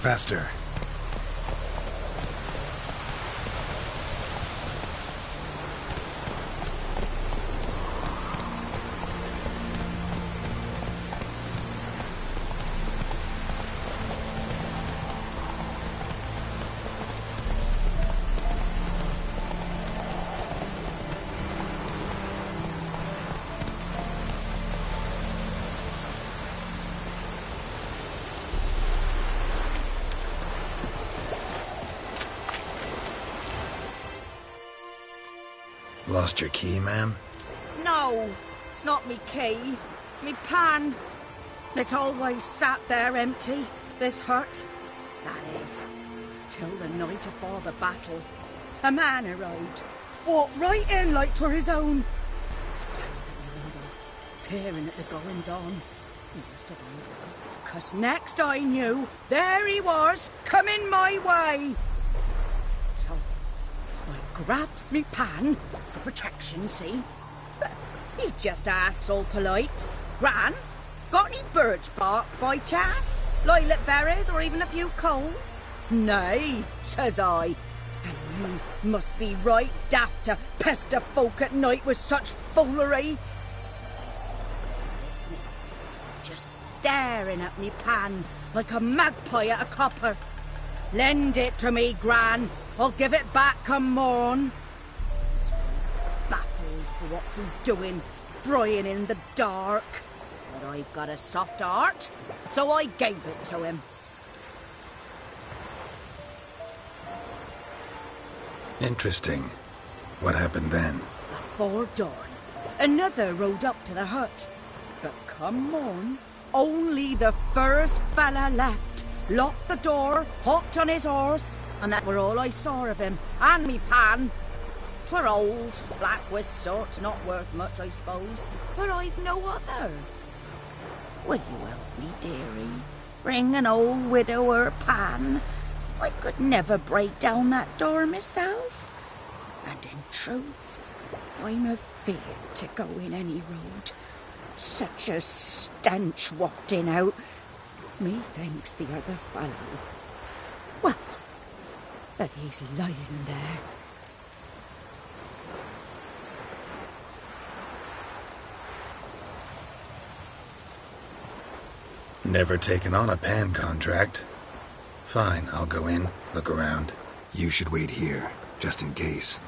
faster. Lost your key, ma'am? No, not me key. Me pan. It's always sat there empty, this hut. That is, till the night afore the battle. A man arrived, walked right in like 'twere his own. Standing at the window, peering at the goings-on. He must have known, 'cause next I knew, there he was, coming my way. So I grabbed me pan, for protection, see? But he just asks all polite, Gran, got any birch bark by chance? Lilac berries or even a few coals? Nay, says I. And you must be right daft to pester folk at night with such foolery. I sees him listening, just staring at me pan like a magpie at a copper. Lend it to me, Gran. I'll give it back come morn. He's right baffled for what's he doing, frying in the dark. But I've got a soft heart, so I gave it to him. Interesting. What happened then? Before dawn, another rode up to the hut. But come morn, only the first fella left. Locked the door, hopped on his horse, and that were all I saw of him, and me pan. 'Twere old, black-wist sort, not worth much, I suppose, but I've no other. Will you help me, dearie? Bring an old widower pan. I could never break down that door myself. And in truth, I'm afeard to go in any road. Such a stench wafting out. Methinks the other fellow, well, that he's lying there. Never taken on a pan contract. Fine, I'll go in, look around. You should wait here, just in case.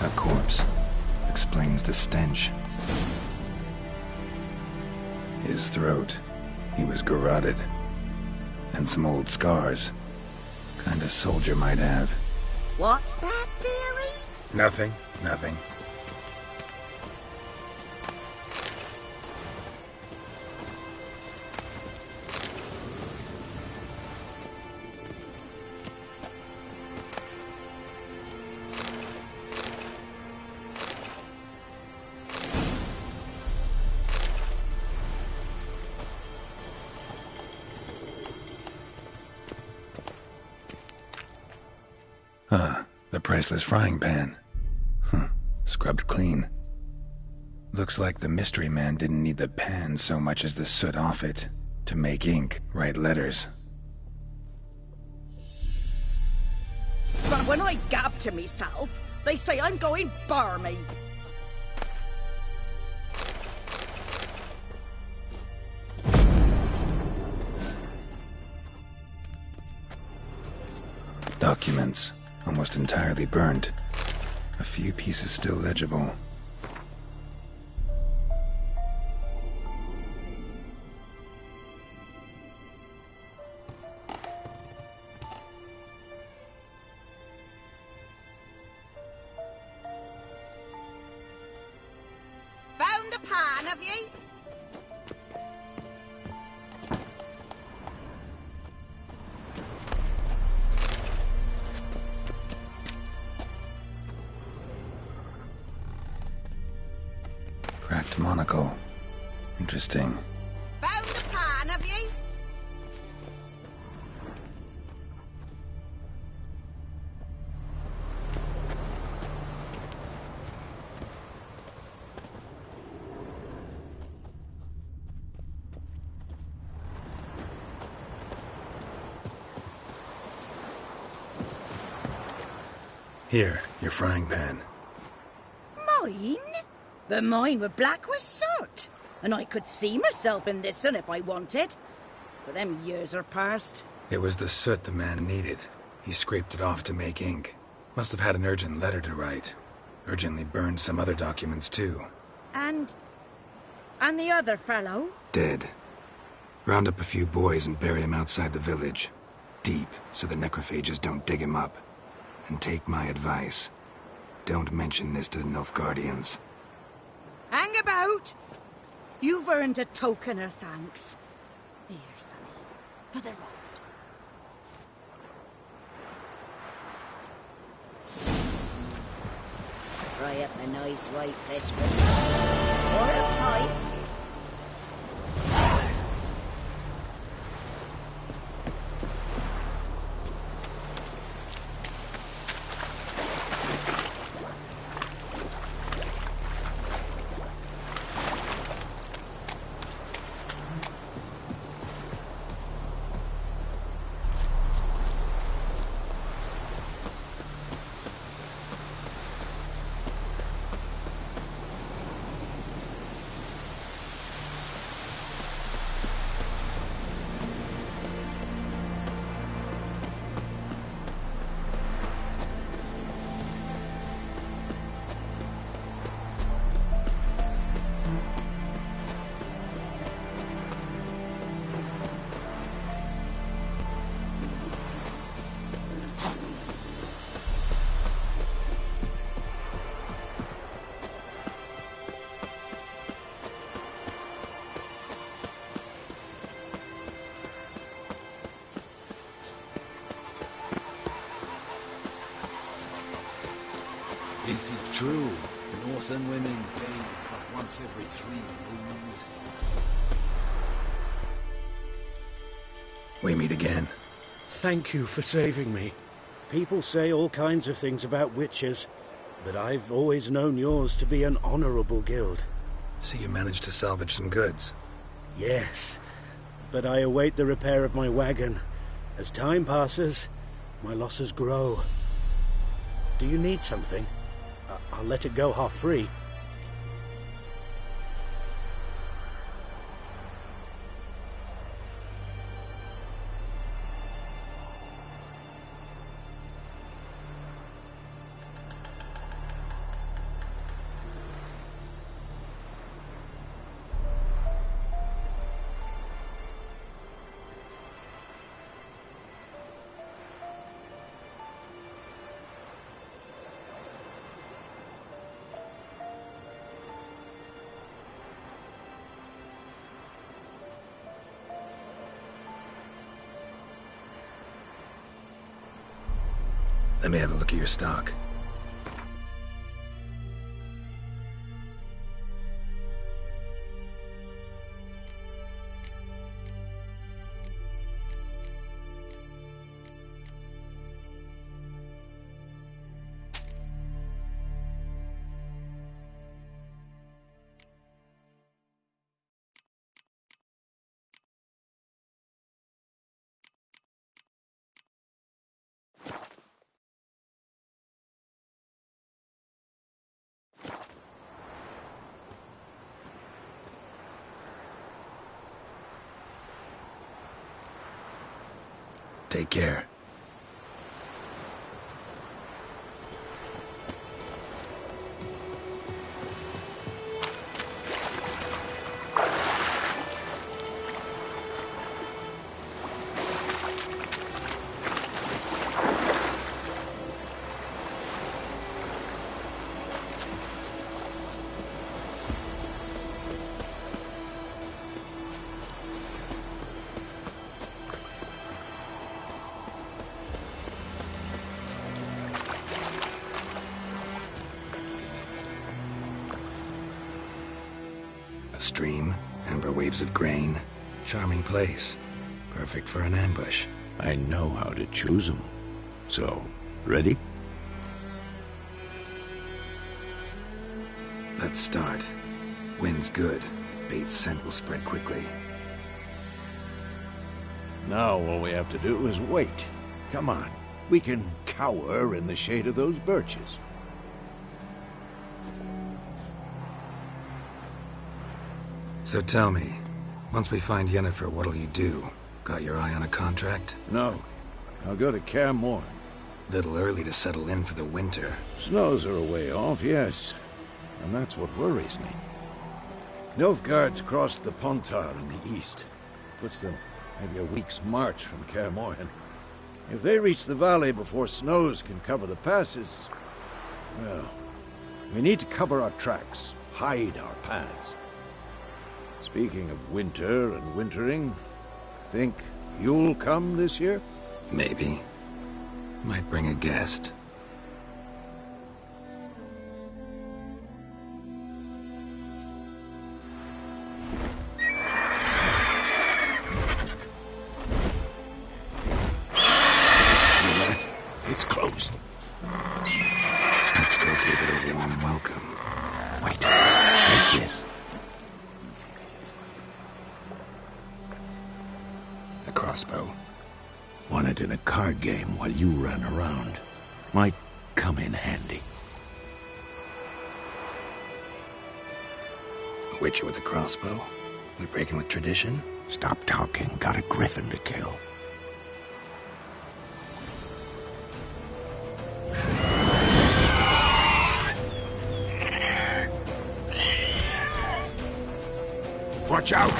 A corpse. Explains the stench. His throat. He was garroted. And some old scars. Kind of soldier might have. What's that, dearie? Nothing. Nothing. The priceless frying pan. Scrubbed clean. Looks like the mystery man didn't need the pan so much as the soot off it to make ink, write letters. But when I gab to myself, they say I'm going barmy. Documents, almost entirely burnt. A few pieces still legible. Found the pan, have ye? Cracked monocle. Interesting. Found the pan, have ye? Here, your frying pan. Mine? But mine were black with soot. And I could see myself in this one if I wanted. But them years are past. It was the soot the man needed. He scraped it off to make ink. Must have had an urgent letter to write. Urgently burned some other documents too. And the other fellow? Dead. Round up a few boys and bury him outside the village. Deep, so the necrophages don't dig him up. And take my advice. Don't mention this to the Nilfgaardians. Hang about! You've earned a token of thanks. Here, sonny, for the road. Fry up a nice white fish for or a pipe. Is it true? Northern women bathe but once every 3 moons. We meet again. Thank you for saving me. People say all kinds of things about witches, but I've always known yours to be an honorable guild. So you managed to salvage some goods. Yes, but I await the repair of my wagon. As time passes, my losses grow. Do you need something? I'll let it go half-free. Let me have a look at your stock. Take care. Stream, amber waves of grain. Charming place. Perfect for an ambush. I know how to choose them. So, ready? Let's start. Wind's good. Bait's scent will spread quickly. Now all we have to do is wait. Come on. We can cower in the shade of those birches. So tell me, once we find Yennefer, what'll you do? Got your eye on a contract? No. I'll go to Kaer Morhen. Little early to settle in for the winter. Snows are a way off, yes. And that's what worries me. Nilfgaard's crossed the Pontar in the east. Puts them maybe a week's march from Kaer Morhen. If they reach the valley before snows can cover the passes, well, we need to cover our tracks, hide our paths. Speaking of winter and wintering, think you'll come this year? Maybe. Might bring a guest. It's closed. Let's go give it a warm welcome. Wait, like this. A crossbow. Won it in a card game while you ran around. Might come in handy. A witcher with a crossbow? We breaking with tradition? Stop talking. Got a griffin to kill. Watch out!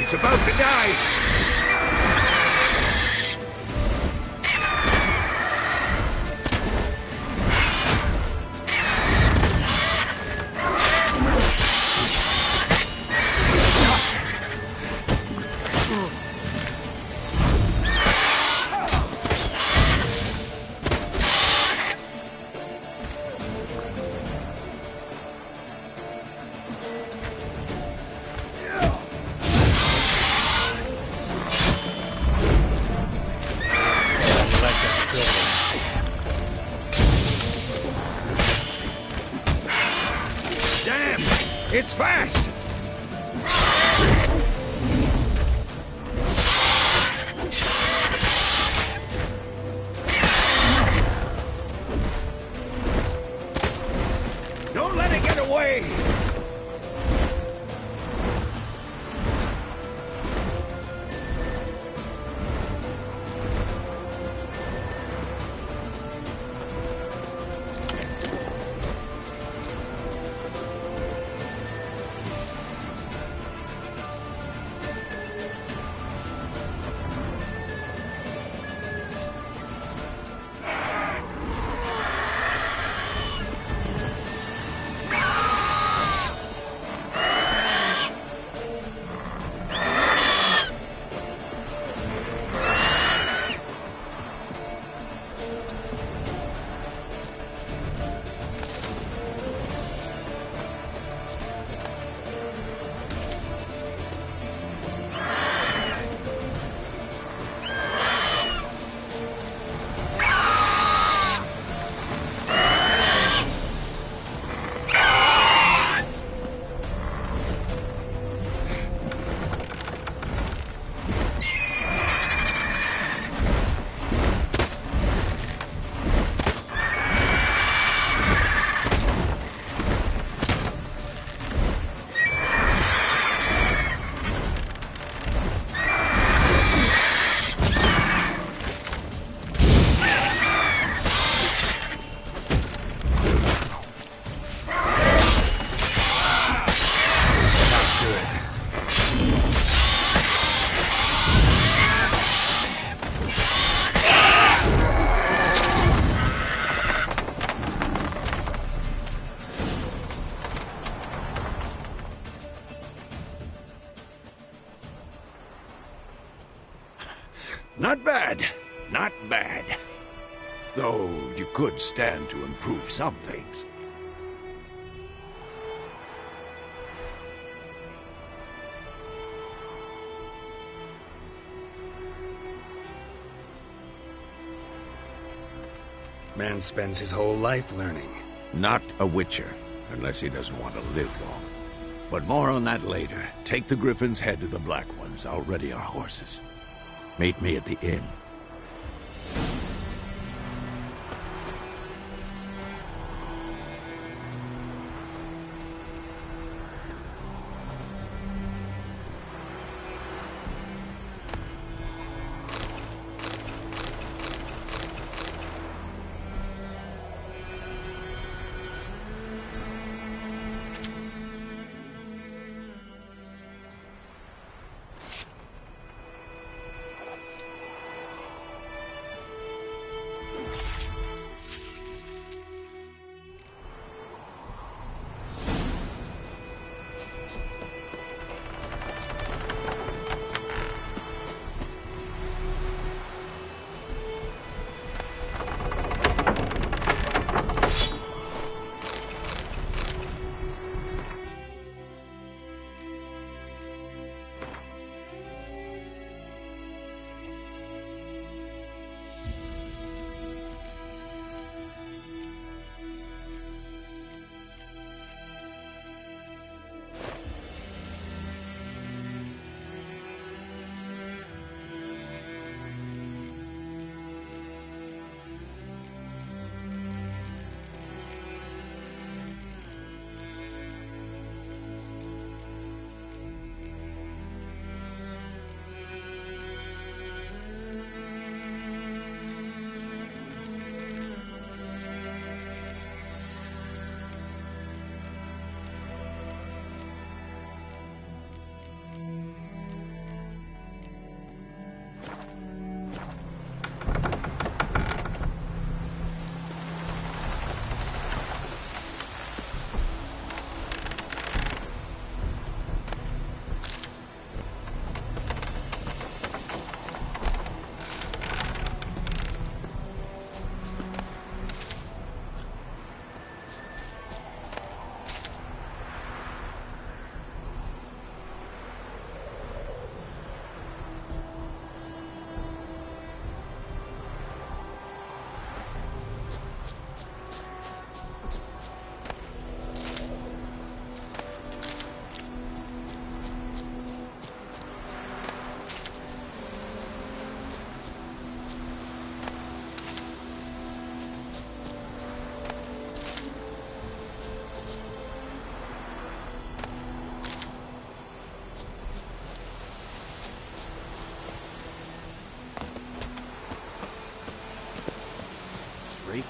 It's about to die! It's fast! Don't let it get away! Not bad. Not bad. Though you could stand to improve some things. Man spends his whole life learning. Not a Witcher, unless he doesn't want to live long. But more on that later. Take the Griffin's head to the Black Ones. I'll ready our horses. Meet me at the inn. Freak.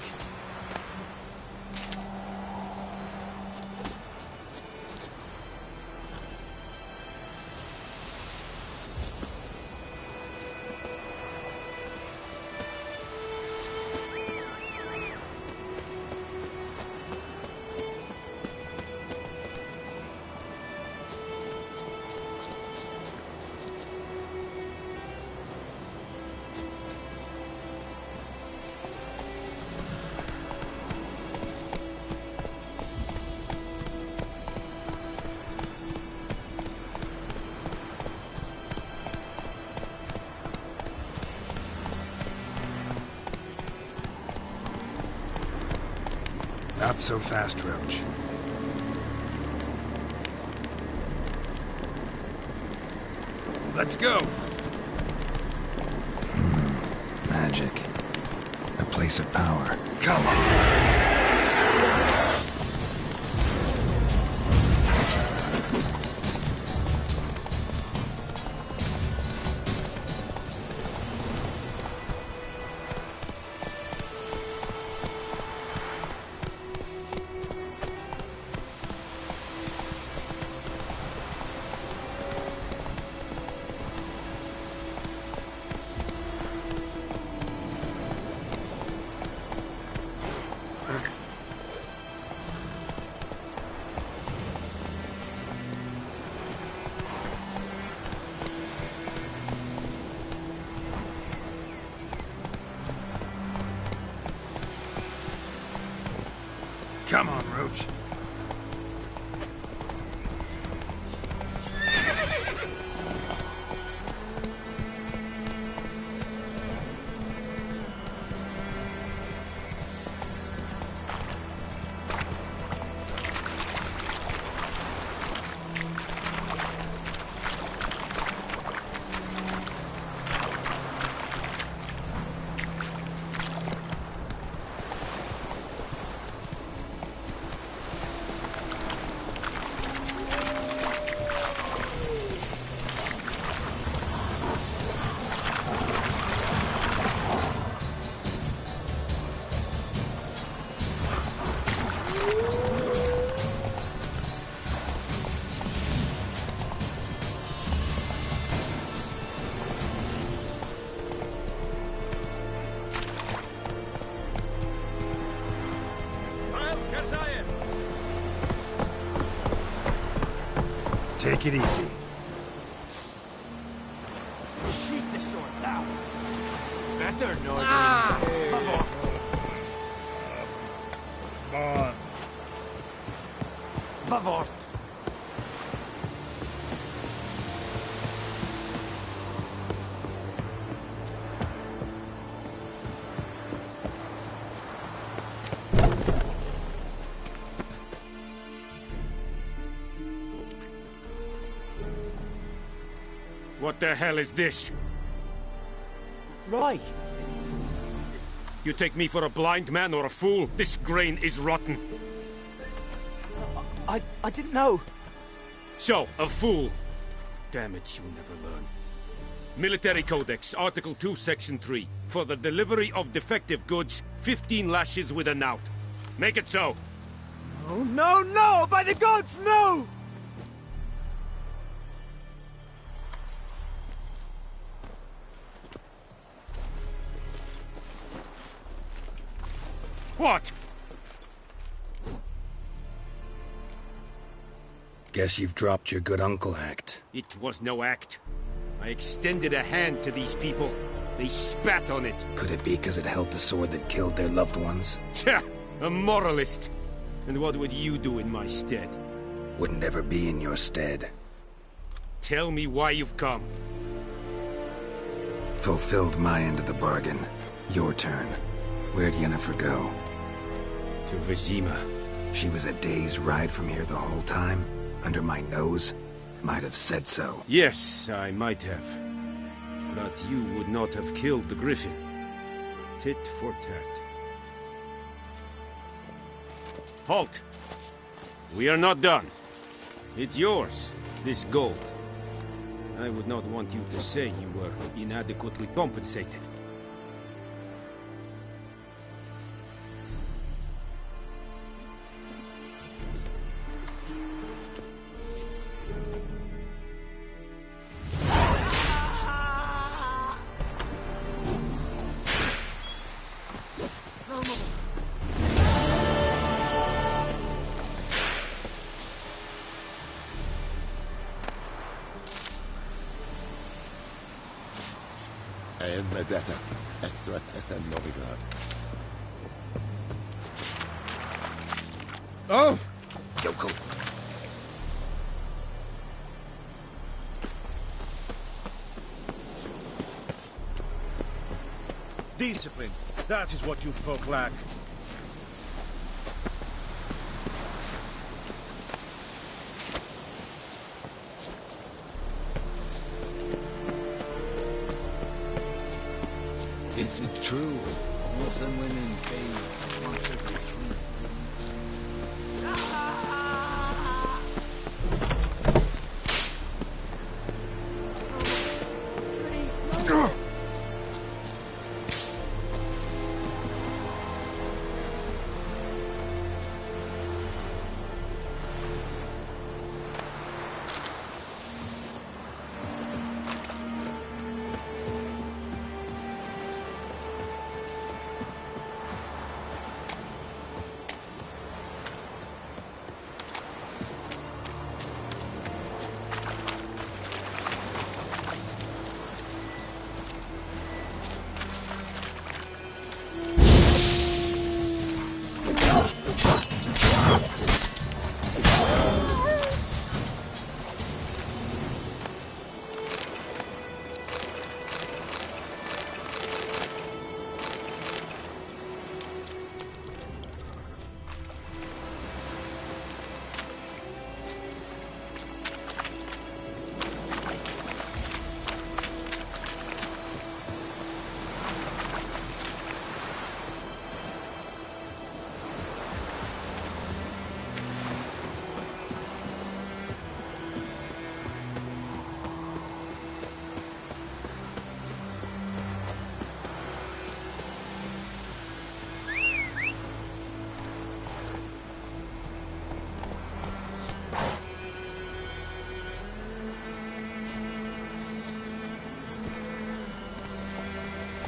Not so fast, Roach. Let's go! Magic. A place of power. Come on! Come on, Roach. Take it easy. Sheath the sword now. Better, Northern. Come on. Bavort. What the hell is this? Right. You take me for a blind man or a fool? This grain is rotten. I didn't know. So, a fool. Damn it, you'll never learn. Military Codex, Article 2, Section 3. For the delivery of defective goods, 15 lashes with a knout. Make it so. Oh, no, no! By the gods, no! What? Guess you've dropped your good uncle act. It was no act. I extended a hand to these people. They spat on it. Could it be because it held the sword that killed their loved ones? Tja, a moralist. And what would you do in my stead? Wouldn't ever be in your stead. Tell me why you've come. Fulfilled my end of the bargain. Your turn. Where'd Yennefer go? To Vizima. She was a day's ride from here the whole time? Under my nose? Might have said so. Yes, I might have. But you would not have killed the Griffin. Tit for tat. Halt! We are not done. It's yours, this gold. I would not want you to say you were inadequately compensated. En Medetta, Estreth SN Novigrad. Oh! Yoko. Discipline. That is what you folk lack. Is it true? Northern women bathe once every 3 moons.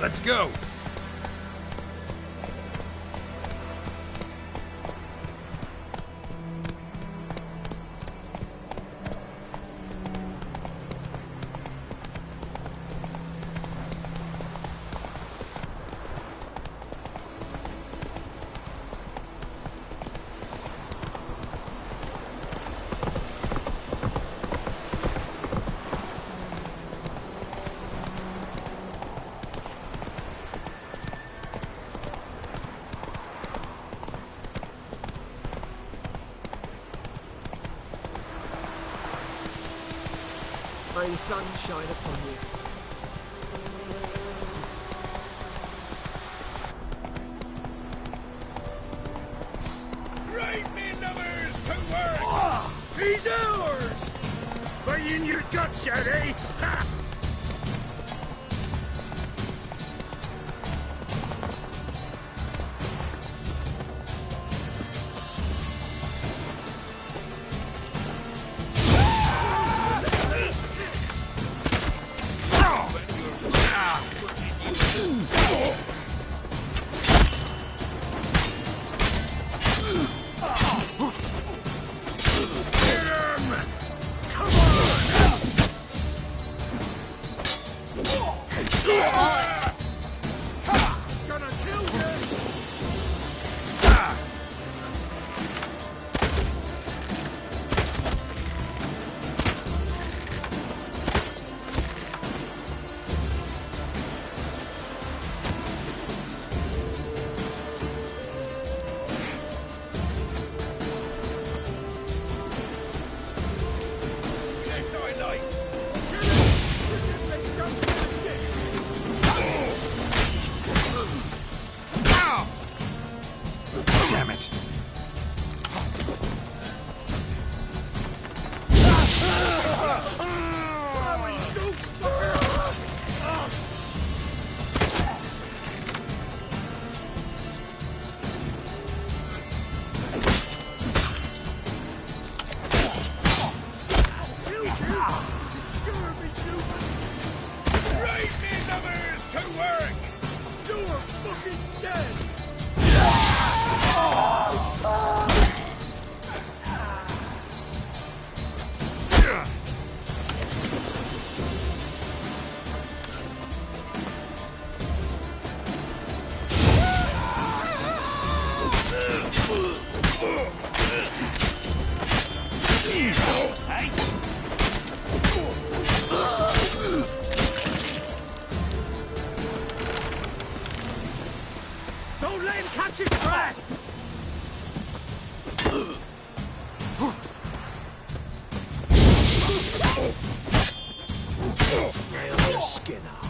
Let's go! May the sun shine upon you. Right, me lovers, to work! He's ours! Fighting your guts out, eh? Ha! Damn it! Right, me lovers, to work! You're fucking dead! Don't let him catch his breath! Nail your skin off.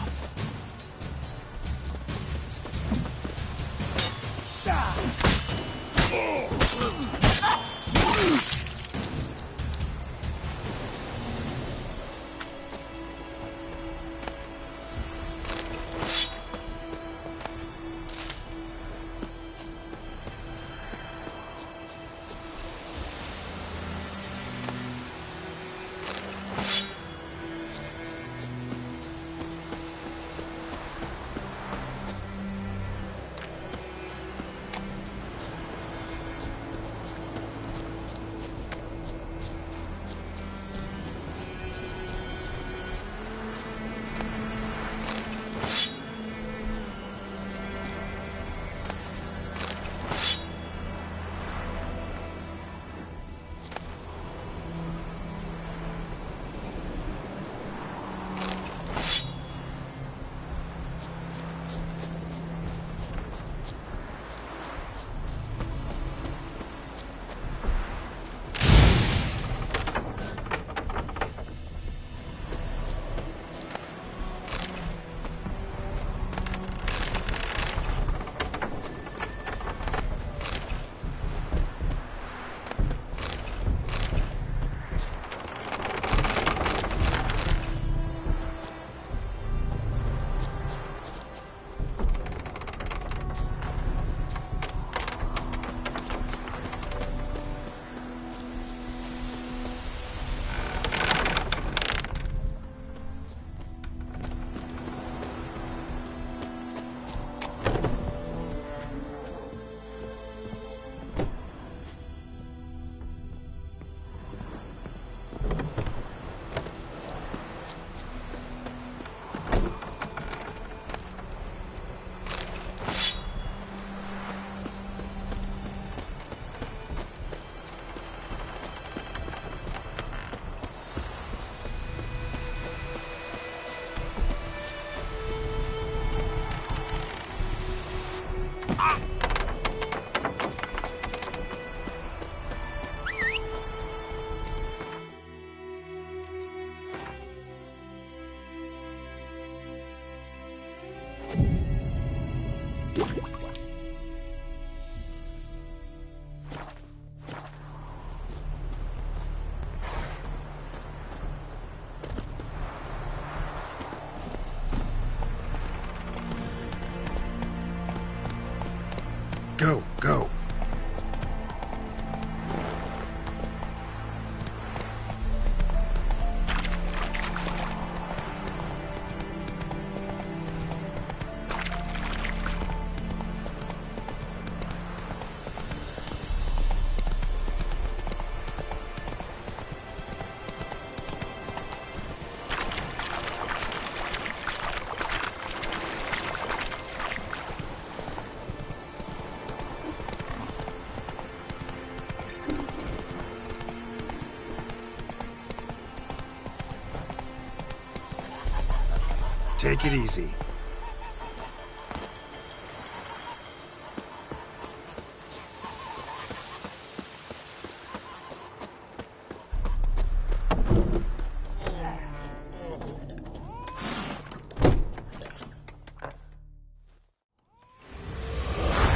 Take it easy.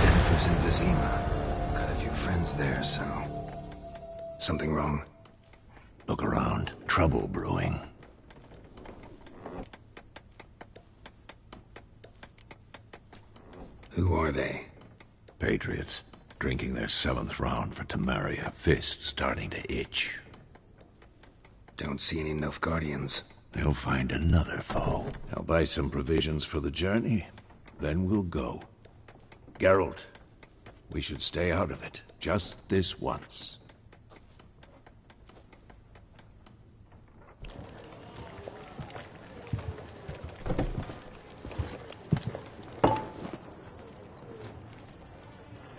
Yennefer's in Vizima. Got a few friends there, so... Something wrong? Look around. Trouble brewing. Who are they? Patriots. Drinking their 7th round for Temeria. Fist starting to itch. Don't see any Nilfgaardians. They'll find another foe. I'll buy some provisions for the journey. Then we'll go. Geralt, we should stay out of it. Just this once.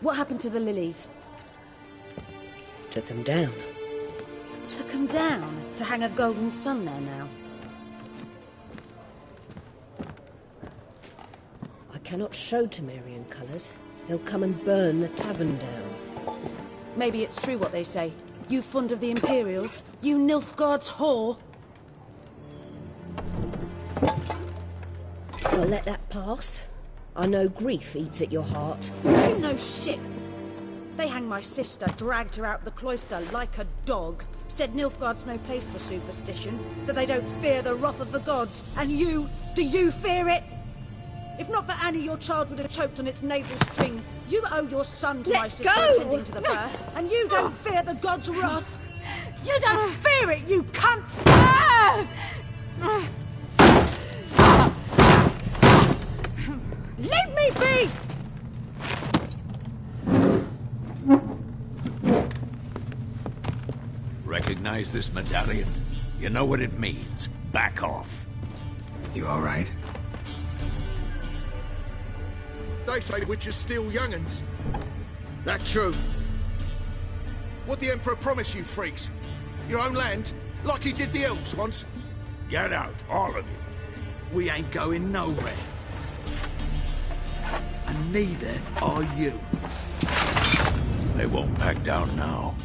What happened to the lilies? Took them down. Took them down to hang a golden sun there now. I cannot show Temerian colours. They'll come and burn the tavern down. Maybe it's true what they say. You fond of the Imperials? You Nilfgaard's whore? I'll let that pass. I know grief eats at your heart. You know shit. They hanged my sister, dragged her out the cloister like a dog. Said Nilfgaard's no place for superstition, that they don't fear the wrath of the gods. And you, do you fear it? If not for Annie, your child would have choked on its navel string. You owe your son to my sister attending to the birth, and you don't fear the gods' wrath. You don't fear it, you cunt! Leave me be! Recognize this medallion? You know what it means. Back off. You all right? They say witches steal young'uns. That true? What the Emperor promise you, freaks? Your own land? Like he did the elves once? Get out, all of you. We ain't going nowhere. And neither are you. They won't back down now.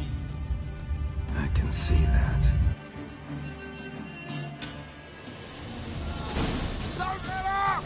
I can see that. Don't let up!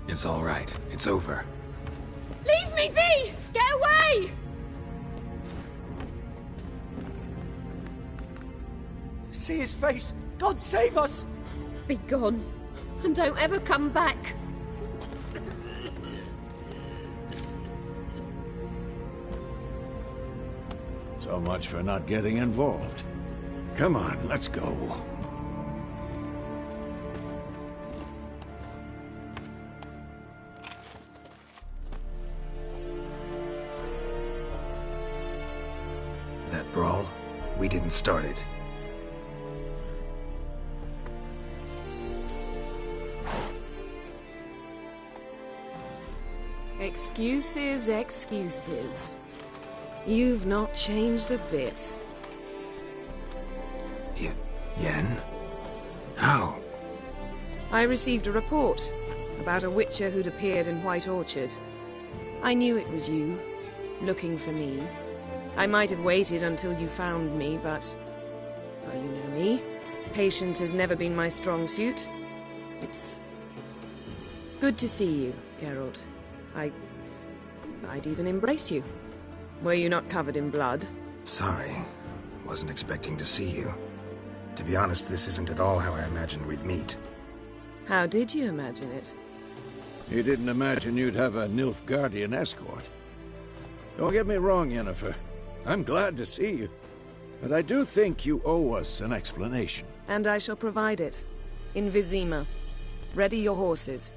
It's all right. It's over. Leave me be! Get away! See his face! God save us! Be gone, and don't ever come back. So much for not getting involved. Come on, let's go. That brawl, we didn't start it. Excuses, excuses. You've not changed a bit. Yen? How? I received a report about a witcher who'd appeared in White Orchard. I knew it was you, looking for me. I might have waited until you found me, but... well, you know me. Patience has never been my strong suit. It's... good to see you, Geralt. I'd even embrace you. Were you not covered in blood? Sorry. Wasn't expecting to see you. To be honest, this isn't at all how I imagined we'd meet. How did you imagine it? You didn't imagine you'd have a Nilfgaardian escort. Don't get me wrong, Yennefer. I'm glad to see you. But I do think you owe us an explanation. And I shall provide it. In Vizima. Ready your horses.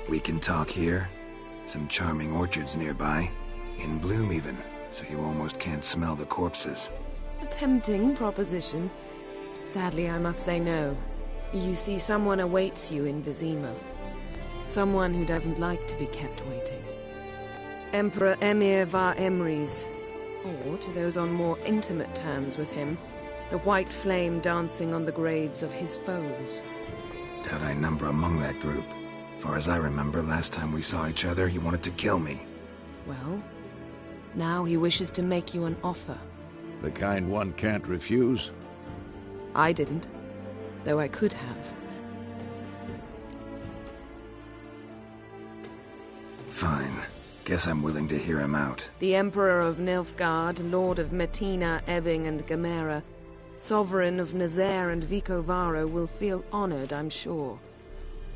We can talk here? Some charming orchards nearby. In bloom even, so you almost can't smell the corpses. A tempting proposition. Sadly, I must say no. You see, someone awaits you in Vizima. Someone who doesn't like to be kept waiting. Emperor Emir var Emreis. Or, to those on more intimate terms with him, the white flame dancing on the graves of his foes. Doubt I number among that group. Far as I remember, last time we saw each other, he wanted to kill me. Well, now he wishes to make you an offer. The kind one can't refuse? I didn't, though I could have. Fine. Guess I'm willing to hear him out. The Emperor of Nilfgaard, Lord of Metina, Ebbing and Gamera, Sovereign of Nazaire and Vicovaro will feel honored, I'm sure.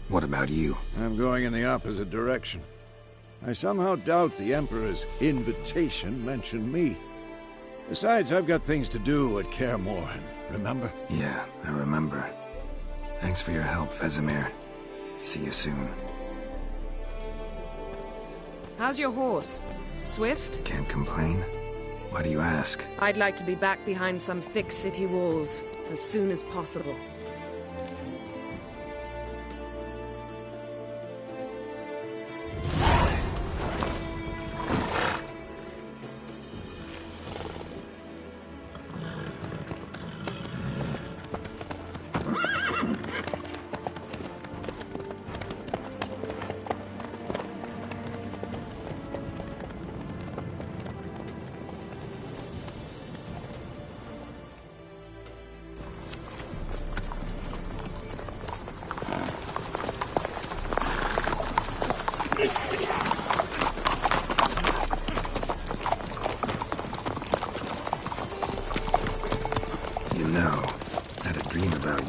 What about you? I'm going in the opposite direction. I somehow doubt the Emperor's invitation mentioned me. Besides, I've got things to do at Kaer Morhen, remember? Yeah, I remember. Thanks for your help, Vesemir. See you soon. How's your horse? Swift? Can't complain. Why do you ask? I'd like to be back behind some thick city walls as soon as possible.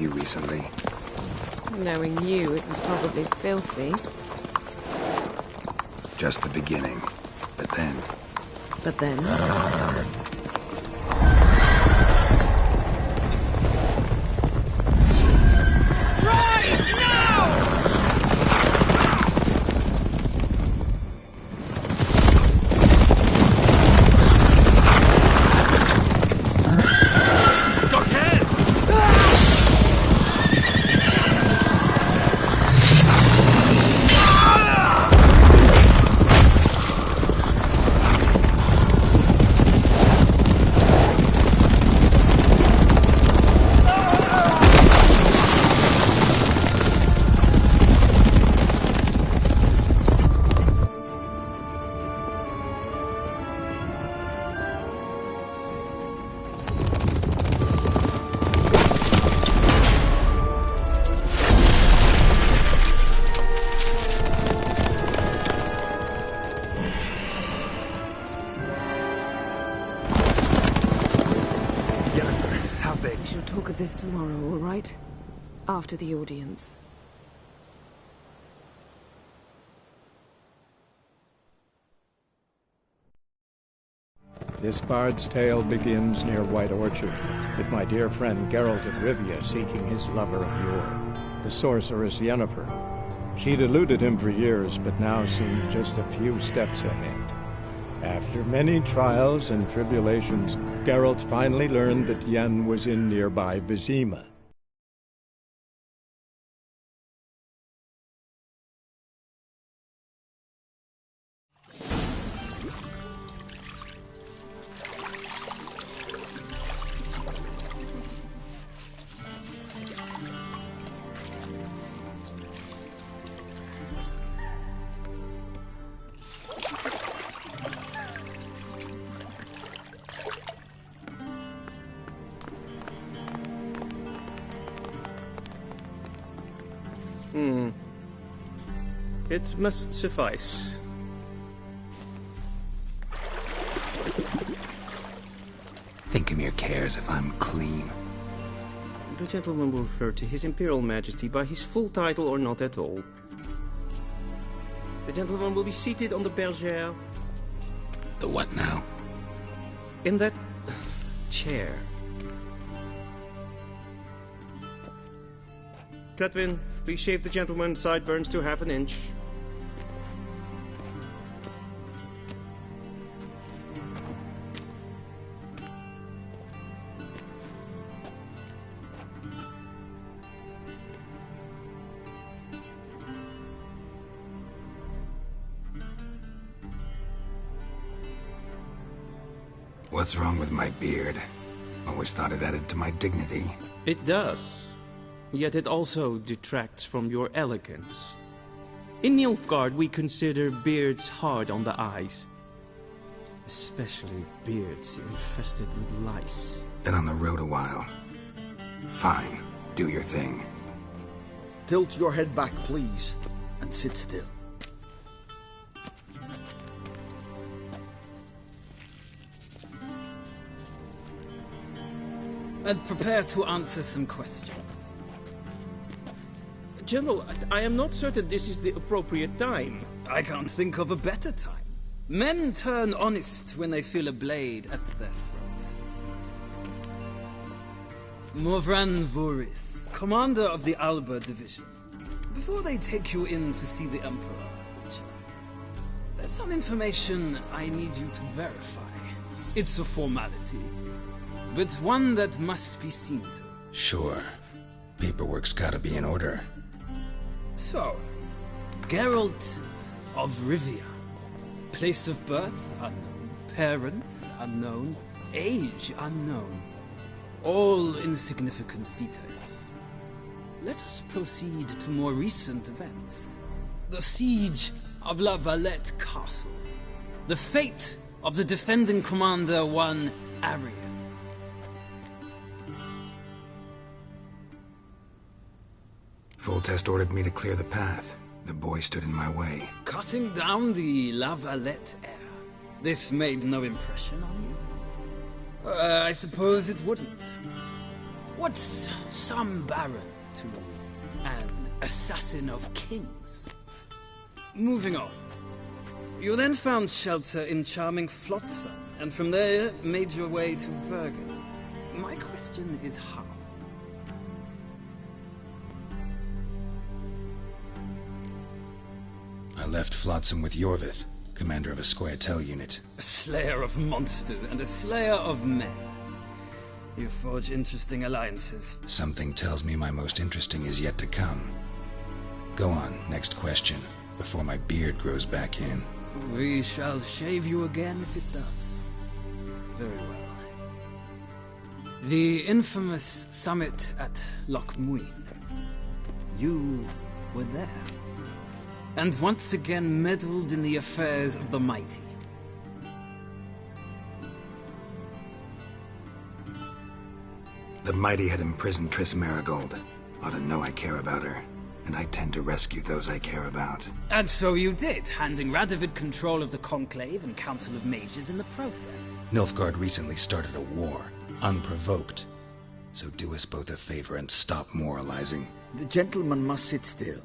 Recently. Knowing you, it was probably filthy. Just the beginning. But then... But then? This tomorrow, all right? After the audience. This bard's tale begins near White Orchard, with my dear friend Geralt of Rivia seeking his lover of yore, the sorceress Yennefer. She'd eluded him for years, but now seemed just a few steps ahead. After many trials and tribulations, Geralt finally learned that Yen was in nearby Vizima. It must suffice. Thinkamir cares if I'm clean. The gentleman will refer to His Imperial Majesty by his full title or not at all. The gentleman will be seated on the bergère. The what now? In that chair. Cletwin, please shave the gentleman's sideburns to half an inch. What's wrong with my beard? Always thought it added to my dignity. It does. Yet it also detracts from your elegance. In Nilfgaard, we consider beards hard on the eyes. Especially beards infested with lice. Been on the road a while. Fine. Do your thing. Tilt your head back, please, and sit still. And prepare to answer some questions. General, I am not certain this is the appropriate time. I can't think of a better time. Men turn honest when they feel a blade at their throat. Morvran Voris, commander of the Alba Division. Before they take you in to see the Emperor, there's some information I need you to verify. It's a formality, but one that must be seen to. Sure. Paperwork's gotta be in order. So, Geralt of Rivia. Place of birth unknown. Parents unknown. Age unknown. All insignificant details. Let us proceed to more recent events. The siege of La Valette Castle. The fate of the defending commander, one Arian. Foltest ordered me to clear the path. The boy stood in my way. Cutting down the La Valette heir. This made no impression on you? I suppose it wouldn't. What's some baron to an assassin of kings? Moving on. You then found shelter in charming Flotsam, and from there made your way to Vergen. My question is how? I left Flotsam with Yorvith, commander of a Scoia'tael unit. A slayer of monsters and a slayer of men. You forge interesting alliances. Something tells me my most interesting is yet to come. Go on, next question, before my beard grows back in. We shall shave you again if it does. Very well. The infamous summit at Loch Muin. You were there. And once again meddled in the affairs of the mighty. The mighty had imprisoned Triss Merigold. Ought to know I care about her, and I tend to rescue those I care about. And so you did, handing Radovid control of the Conclave and Council of Mages in the process. Nilfgaard recently started a war, unprovoked. So do us both a favor and stop moralizing. The gentleman must sit still.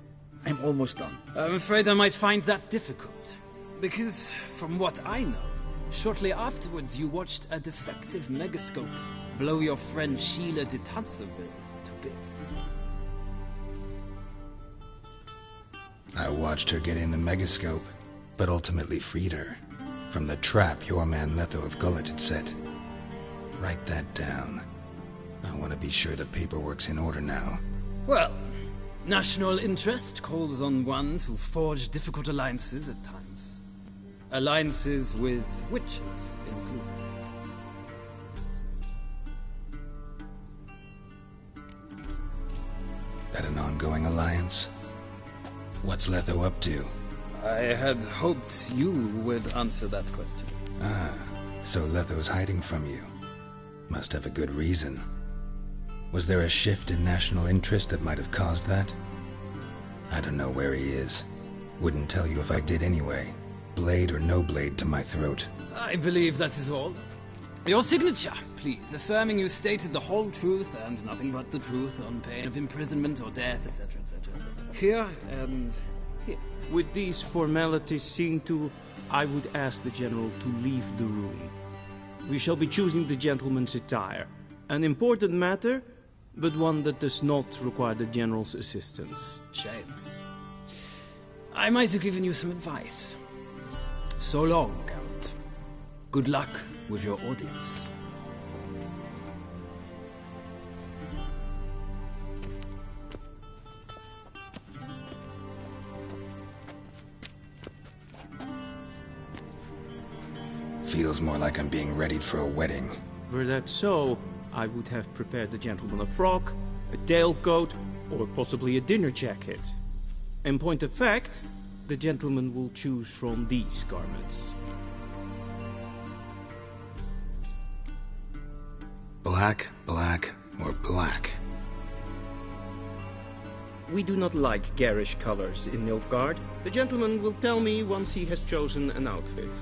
I'm almost done. I'm afraid I might find that difficult. Because, from what I know, shortly afterwards you watched a defective megascope blow your friend Sheila de Tanserville to bits. I watched her get in the megascope, but ultimately freed her from the trap your man Letho of Gullet had set. Write that down. I want to be sure the paperwork's in order now. Well, national interest calls on one to forge difficult alliances at times. Alliances with witches included. That an ongoing alliance? What's Letho up to? I had hoped you would answer that question. Ah, so Letho's hiding from you. Must have a good reason. Was there a shift in national interest that might have caused that? I don't know where he is. Wouldn't tell you if I did anyway. Blade or no blade to my throat. I believe that is all. Your signature, please, affirming you stated the whole truth and nothing but the truth on pain of imprisonment or death, etc., etc. Here and here. With these formalities seen to, I would ask the General to leave the room. We shall be choosing the gentleman's attire. An important matter, but one that does not require the General's assistance. Shame. I might have given you some advice. So long, Geralt. Good luck with your audience. feels more like I'm being readied for a wedding. Were that so, I would have prepared the gentleman a frock, a tailcoat, or possibly a dinner jacket. In point of fact, the gentleman will choose from these garments. Black, black, or black? We do not like garish colors in Nilfgaard. The gentleman will tell me once he has chosen an outfit.